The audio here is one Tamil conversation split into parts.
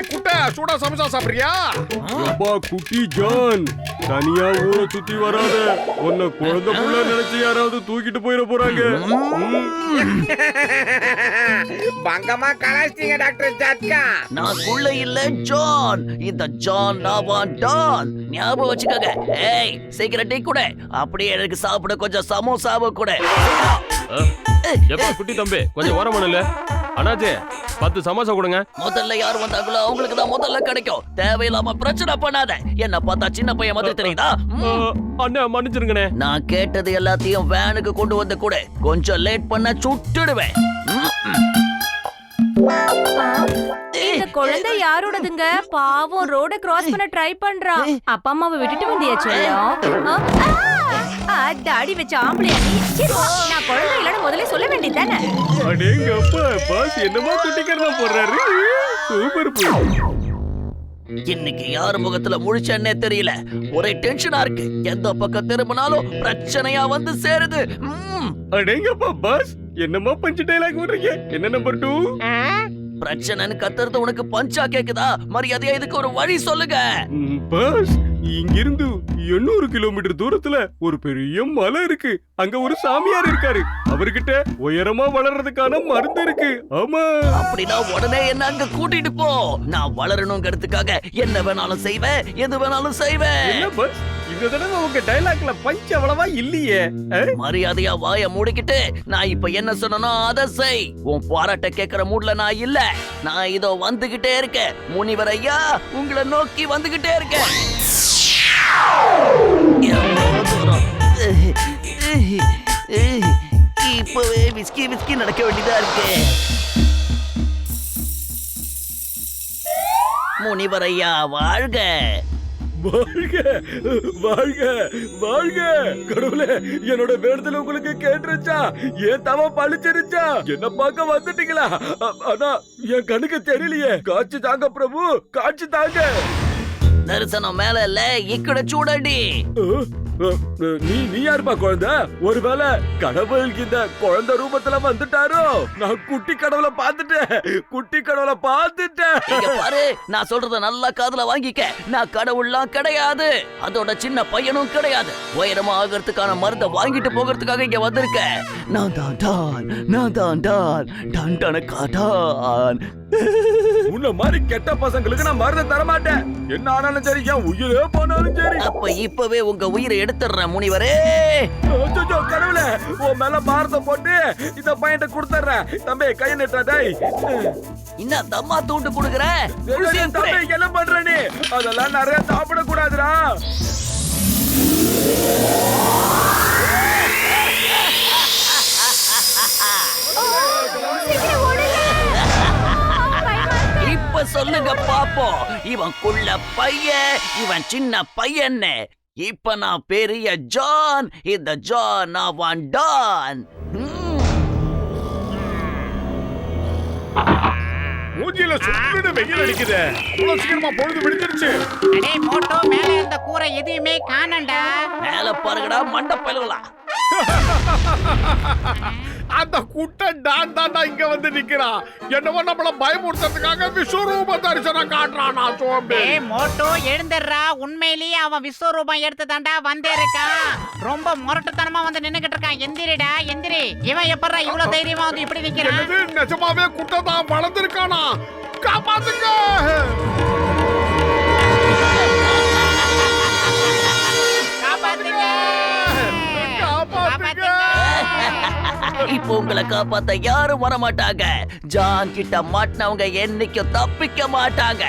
குட்டை சூடா சமைச்சா சாப்பிடுறியா? அப்பா குட்டி ஜான், தனியா ஊரை சுத்தி வராத. உன்னை குழந்தை புள்ள நினைச்சு யாராவது தூக்கிட்டு போயிட போறாங்க. பங்கமா கலாய்ச்சிங்க டாக்டர் ஜாட்கா. நான் குள்ள இல்ல ஜான், இந்த ஜான் நான் டான். ஞாபகம் வச்சுக்கோங்க. ஏய் சீக்கிரம் டீ கூட, அப்படியே எனக்கு சாப்பிட கொஞ்சம் சமோசாவை கூட. எப்ப குட்டி தம்பி கொஞ்சம் ஓரமானல அண்ணாச்சே 10 சமோசா கொடுங்க. முதல்ல யார் வந்தாங்களோ அவங்களுக்கு தான் முதல்ல கிடைக்கும். தேவையில்லாம பிரச்சனை பண்ணாத. என்ன பார்த்தா சின்ன பையன் மாதிரி தெரியுதா? அண்ணா மன்னிச்சிருங்கண்ணே. நான் கேட்டது எல்லாத்தையும் வேனுக்கு கொண்டு வந்து கூட. கொஞ்சம் லேட் பண்ண சுட்டுடுவேன். இந்த குழந்தை யாரோடதுங்க? பாவம் ரோட கிராஸ் பண்ண ட்ரை பண்றான். அப்பா அம்மாவை விட்டுட்டு வந்தியா செல்லம்? தாடி வச்ச ஆம்பளையா நீ? நான் குழந்தை இல்லன்னு முதல்ல சொல்ல வேண்டியதானே? அடேங்கப்பா, பாஸ் என்னமா குட்டிக்கறத போடுறாரு. சூப்பர் போ. இன்னைக்கு யார் முகத்துல முழிச்சேன்னே தெரியல. ஒரே டென்ஷனா இருக்கு. எந்த பக்கம் திரும்பினாலும் பிரச்சனையா வந்து சேருது. அடேங்கப்பா பாஸ், என்னமா பஞ்ச் டயலாக் விடுறீங்க? என்ன நம்பர் 2? பிரச்சனைன்னு கத்துறது உனக்கு பஞ்சா கேக்குதா? மரியாதையா இதுக்கு ஒரு வழி சொல்லுங்க. பாஸ், இங்கிருந்து 800 கிலோமீட்டர் தூரத்துல ஒரு பெரிய மலை இருக்கு. அங்க ஒரு சாமியார் இருக்காரு. அவர்கிட்ட உயரமா வளர்றதுக்கான மருந்து இருக்கு. ஆமா. அப்படின்னா உடனே என்ன அங்க கூட்டிட்டு போ. நான் வளரணுங்கிறதுக்காக என்ன வேணாலும் செய்வேன், எது வேணாலும் செய்வேன். என்ன பாஸ், இந்த தடவை உங்க டயலாக்ல பஞ்ச் அவ்வளவா இல்லையே. மரியாதையா வாய மூடிக்கிட்டு நான் இப்ப என்ன சொன்னனோ அதை செய். உன் பாராட்ட கேக்குற மூட்ல நான் இல்ல. நான் இதோ வந்துகிட்டே இருக்கேன். முனிவர் ஐயா, உங்களை நோக்கி வந்துகிட்டே இருக்கேன். இப்பவே விஸ்கி விஸ்கி நடக்க வேண்டியதா இருக்கு. முனிவர் ஐயா வாழ்க. வாழ்க வாழ்க வாழ்க. கடவுளே, என்னோட வேண்டுதல் உங்களுக்கு கேட்டுருச்சா? ஏன் தவ பழிச்சிருச்சா? என்ன பார்க்க வந்துட்டீங்களா? ஆனா என் கண்ணுக்கு தெரியலையே. காட்சி தாங்க பிரபு, காட்சி தாங்க. தரிசனம் மேல இல்ல, இக்கட சூடடி. நீ யாருப்பா குழந்தை? ஒருவேளை கடவுள் இந்த குழந்தை ரூபத்துல வந்துட்டாரோ? நான் குட்டி கடவுளை பார்த்துட்டேன். குட்டி கடவுளை பார்த்துட்டேன். இங்க பாரு, நான் சொல்றத நல்லா காதுல வாங்கிக்க. நான் கடவுள்லாம் கிடையாது. அதோட சின்ன பையனும் கிடையாது. உயரமா ஆகிறதுக்கான மருந்தை வாங்கிட்டு போகிறதுக்காக இங்க வந்திருக்கேன். நான் தான் டான், நான் தான் டான், டான் டானக்கா டான். உன்ன மாதிரி கெட்ட பசங்களுக்கு நான் மருந்து தர மாட்டேன். என்ன ஆனாலும் சரி, என் உயிரே போனாலும் சரி. அப்ப இப்பவே உங்க உயிரை எடுத்துறேன் முனிவரே. கடவுளே, உன் மேல பாரத்தை போட்டு இந்த பையன்ட்ட கொடுத்துறேன். தம்பி கையை நிட்டாடை. என்ன தம்மா தூண்டு குடுக்குற? தம்பி என்ன பண்ற நீ? அதெல்லாம் நிறைய சாப்பிட கூடாதுடா. இப்ப சொல்லுங்க பாப்போம். இவன் குள்ள பையன், இவன் சின்ன பையன்னு. இப்ப நான் பெரிய ஜான், இந்த ஜான் அவன் டான். மூஞ்சில சுட்டுட்டு வெயில் அடிக்குது. அவ்வளவு சீக்கிரமா பொழுது விடுத்துருச்சு. அடே மோட்டோ, மேல இருந்த கூரை எதையுமே காணண்டா. மேல பாருங்கடா மண்ட பயிலுகளா. அந்த குட்டை டான் தாண்டா இங்க வந்து நிக்கிறான். என்னவோ நம்மள பயமுறுத்துறதுக்காக விஸ்வரூப தரிசனம் காட்டுறானா சோம்பே. ஏய் மோட்டோ, எழுந்திரா. உண்மையிலேயே அவன் விஸ்வரூபம் எடுத்து தாண்டா வந்தே இருக்கான். ரொம்ப முரட்டுத்தனமா வந்து நின்னுகிட்டு இருக்கான். எந்திரிடா எந்திரி. இவன் எப்பறா இவ்வளவு தைரியமா வந்து இப்படி நிக்கிறான்? நிஜமாவே குட்டை தான் வளர்ந்துருக்கானா? காப்பாத்துங்க. காப்பாத்துங்க. இப்போ உங்களை காப்பாத்த யாரும் வர மாட்டாங்க. ஜான் கிட்ட மாட்டினவங்க என்னைக்கும் தப்பிக்க மாட்டாங்க.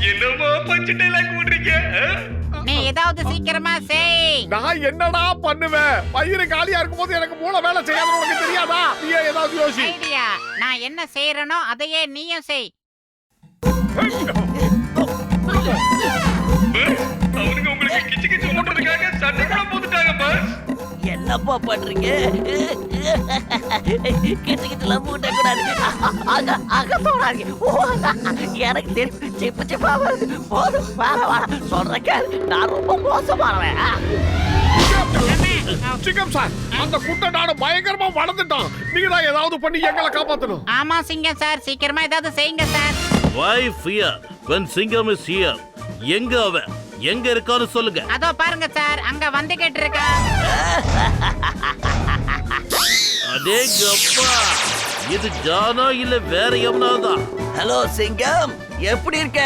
என்னமா பஞ்ச் டயலாக் விடுறீங்க? நீ ஏதாவது சீக்கிரமா செய். நான் என்னடா பண்ணுவேன்? பயிறு காலியா இருக்கும்போது எனக்கு மூளை வேலை செய்யாத உனக்கு தெரியாதா? நீ ஏதாவது யோசி. ஐடியா. நான் என்ன செய்யறேனோ அதையே நீயும் செய். அவனுங்க உங்களுக்கு கிச்சு கிச்சு போட்டதுக்காக சண்டை கூட போட்டுட்டாங்க பாஸ். என்ன தப்பா பண்றீங்க. கிட்ட லம்பூட்ட கூடாது. அகத்தோடாங்க. எனக்கு தெரியும். சிப்பு சிப்பா வருது. போதும் வர சொல்றேன். நான் ரொம்ப மோசமானவன். சிங்கம் சார், அந்த குட்டை டான பயங்கரமா வளர்ந்துட்டான். நீங்க தான் ஏதாவது பண்ணி எங்களை காப்பாத்தணும். ஆமா சிங்கம் சார், சீக்கிரமா ஏதாவது செய்யுங்க sir. Why fear when Singham is here? எங்க அவன்? எங்க இருக்கான்னு சொல்லுங்க. அதோ பாருங்க சார், அங்க வந்துகிட்டு இருக்கா. அடேங்கப்பா, இது ஜானா இல்ல வேற எவனாதா? ஹலோ சிங்கம், எப்படி இருக்க?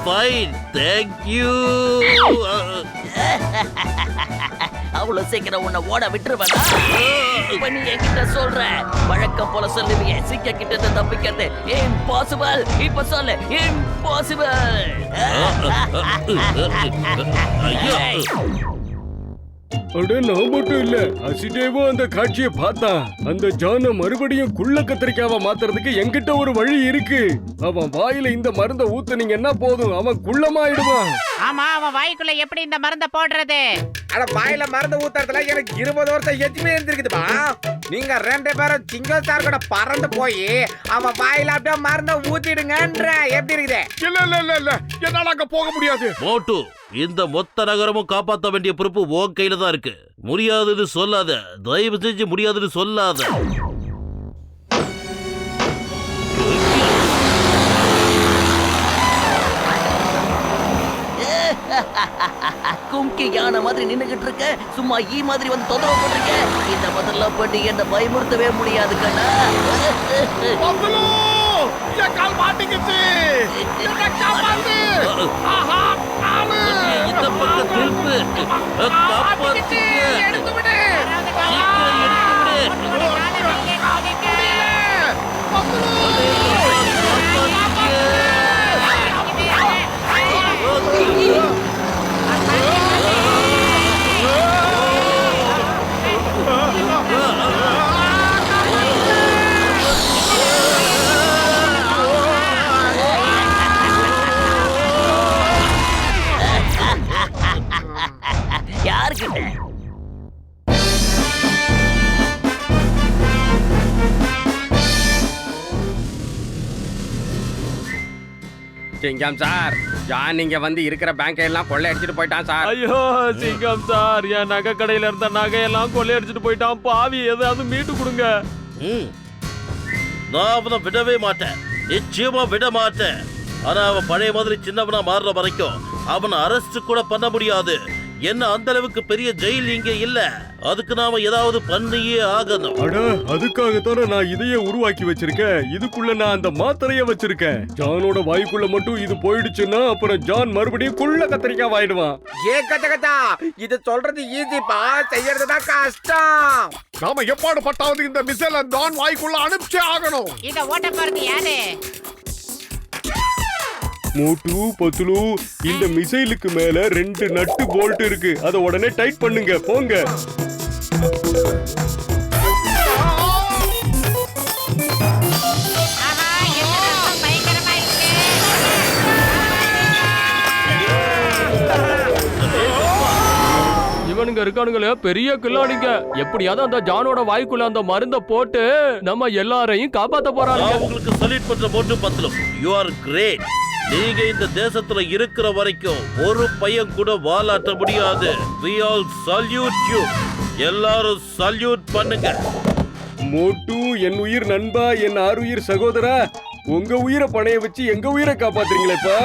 Fine, thank you. அவ்வளவு சீக்கிரம் உன்னை ஓட விட்டுருவேனா? இப்ப நீ என்கிட்ட சொல்ற வழக்கம் போல சொல்லுவியே, சிங்க கிட்ட இருந்து தப்பிக்கிறது இம்பாசிபிள். இப்ப சொல்லு, இம்பாசிபிள். ஐயோ, அட நான் மட்டும் இல்ல, அசிடேவும் அந்த காட்சியை பார்த்தான். அந்த ஜான மறுபடியும் குள்ள கத்திரிக்காவ மாத்துறதுக்கு என்கிட்ட ஒரு வழி இருக்கு. அவன் வாயில இந்த மருந்த ஊத்துனீங்கன்னா போதும், அவன் குள்ளமாயிடுவான். ஆமா, அவன் வாய்க்குள்ள எப்படி இந்த மருந்த போடுறது? அட வாயில மருந்து ஊத்துறதுல எனக்கு 20 வருஷம் எக்ஸ்பீரியன்ஸ் இருக்குதுப்பா. நீங்க 2 பேரும் சிங்கம் சார் கூட பறந்து போய் அவன் வாயில அப்படியே மருந்த ஊத்திடுங்கன்ற. எப்படி இருக்குது? இல்ல என்னால அங்க போக முடியாது. மோட்டு, இந்த மொத்த நகரமும் காப்பாற்ற வேண்டிய பொறுப்பு உன் கையில தான் இருக்கு. முடியாதுன்னு சொல்லாத, தயவு செஞ்சு முடியாதுன்னு சொல்லாத. கும்கி யானை மாதிரி நின்னுகிட்டு இருக்க, சும்மா ஈ மாதிரி வந்து தொந்தரவு பண்றீங்க. இந்த முதல்ல பண்ணி என்ன பயமுறுத்தவே முடியாது கண்ணா. பத்துலு, என் கால் மாட்டிக்கிச்சு. என்னை காப்பாத்து. ஆஹா, காலு. இந்த பக்கம் திருப்பு. காப்பாத்து. எடுத்து விடு. சீக்கிரம் எடுத்து விடு. யாருக்கிட்ட? சிங்கம் சார், ஜான் இங்க வந்து இருக்கிற பேங்க் எல்லாம் கொள்ளை அடிச்சிட்டு போயிட்டான் சார். ஐயோ சிங்கம் சார், என் நகை கடையில இருந்த நகையெல்லாம் கொள்ளையடிச்சிட்டு போயிட்டான். பாவி, ஏதாவது மீட்டு கொடுங்க. நான் அவனை விடவே மாட்டேன், நிச்சயமா விட மாட்டேன். ஆனா அவன் பழைய மாதிரி சின்னவனா மாறுற வரைக்கும் அவனை அரெஸ்ட் கூட பண்ண முடியாது. என்ன அந்த அளவுக்கு பெரிய ஜெயில் இங்க இல்ல. அதுக்கு நாம ஏதாவது பண்ணியே ஆகணும். அட, அதுக்காகத்தானே நான் இதையே உருவாக்கி வச்சிருக்கேன். இதுக்குள்ள நான் அந்த மாத்திரைய வச்சிருக்கேன். ஜானோட வாய்க்குள்ள மட்டும் இது போயிடுச்சுன்னா அப்புறம் ஜான் மறுபடியும் குள்ள கத்திரிக்காய் ஆயிடுவான். ஏ கச்சா, இது சொல்றது ஈஸிப்பா, செய்யறதுதான் கஷ்டம். நாம எப்பாடு பட்டாவது இந்த மிசைல தான் வாய்க்குள்ள அனுப்பிச்சே ஆகணும். இத ஓட்ட போறது யாரு? மோட்டு, பத்துலு, இந்த மிசைலுக்கு மேல 2 நட்டு போல்ட் இருக்கு. அதை உடனே டைட் பண்ணுங்க. போங்க. ஆஹா, என்ன ரசம் பயங்கரமா இருக்கு. இவனுங்க இருக்கானுங்களே பெரிய கில்லாடிங்க. எப்படியாவது அந்த ஜானோட வாய்க்குள்ள அந்த மருந்த போட்டு நம்ம எல்லாரையும் காப்பாத்த போறாங்க. நான் உங்களுக்கு சல்யூட் பண்ற போட்டு பத்தலும். You are great. நீங்க இந்த தேசத்துல இருக்கிற வரைக்கும் ஒரு பையன் கூட வாலாட்ட முடியாது. We all salute you. எல்லாரும் சல்யூட் பண்ணுங்க. மோட்டு, என் உயிர் நண்பா, என் ஆறுயிர் சகோதரா, உங்க உயிரை பணைய வச்சு எங்க உயிரை காப்பாத்துறீங்களேப்பா.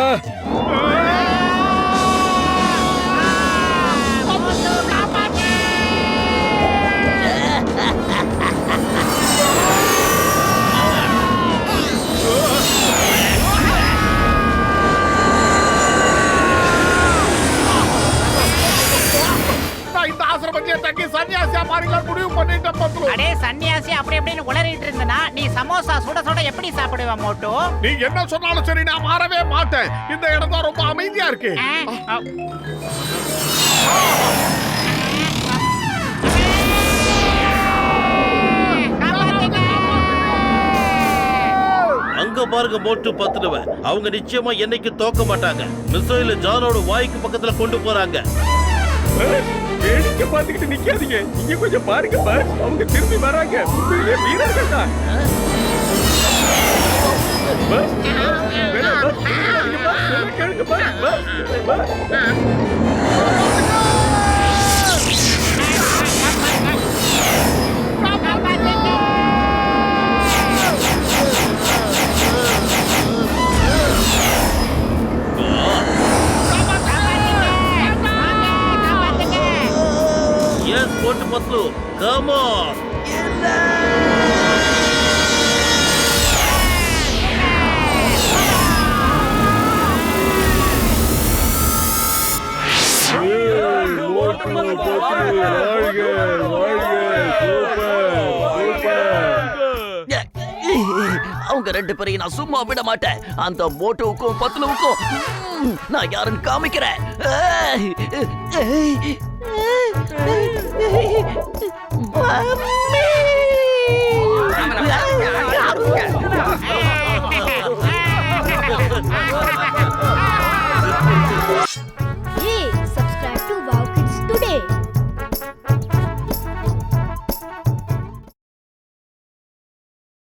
நான் இந்த ஆசிரமத்தையே தங்கி சன்னியாசியா மாறிலாம் முடிவு பண்ணிட்டேன் பத்துலு. அடே சன்னியாசி, அப்படி எப்படின்னு உளறிட்டு இருந்தனா நீ சமோசா சுட சுட எப்படி சாப்பிடுவ மோட்டு? நீ என்ன சொன்னாலும் சரி, நான் மாறவே மாட்டேன். இந்த இடம் தான் ரொம்ப அமைதியா இருக்கு. அங்க பாருங்க மோட்டு பத்துடுவேன். அவங்க நிச்சயமா என்னைக்கு தோக்க மாட்டாங்க. மிசைல ஜானோட வாய்க்கு பக்கத்துல கொண்டு போறாங்க. வேடிக்கை பார்த்துக்கிட்டு நிக்காதீங்க, இங்க கொஞ்சம் பாருங்க பார், அவங்க திரும்பி வராங்க. உண்மையிலே வீரர்கள் தான். பார், வேணாம் பார், கேளுங்க பார், கேளுங்க பார், பார், பார். எஸ் போட்டு பத்லு, கம் ஆன். அவங்க ரெண்டு பேரையும் நான் சும்மா விட மாட்டேன். அந்த மோட்டோவுக்கும் பத்லுவுக்கும் நான் யாருன்னு காமிக்கிறேன். மம்மி!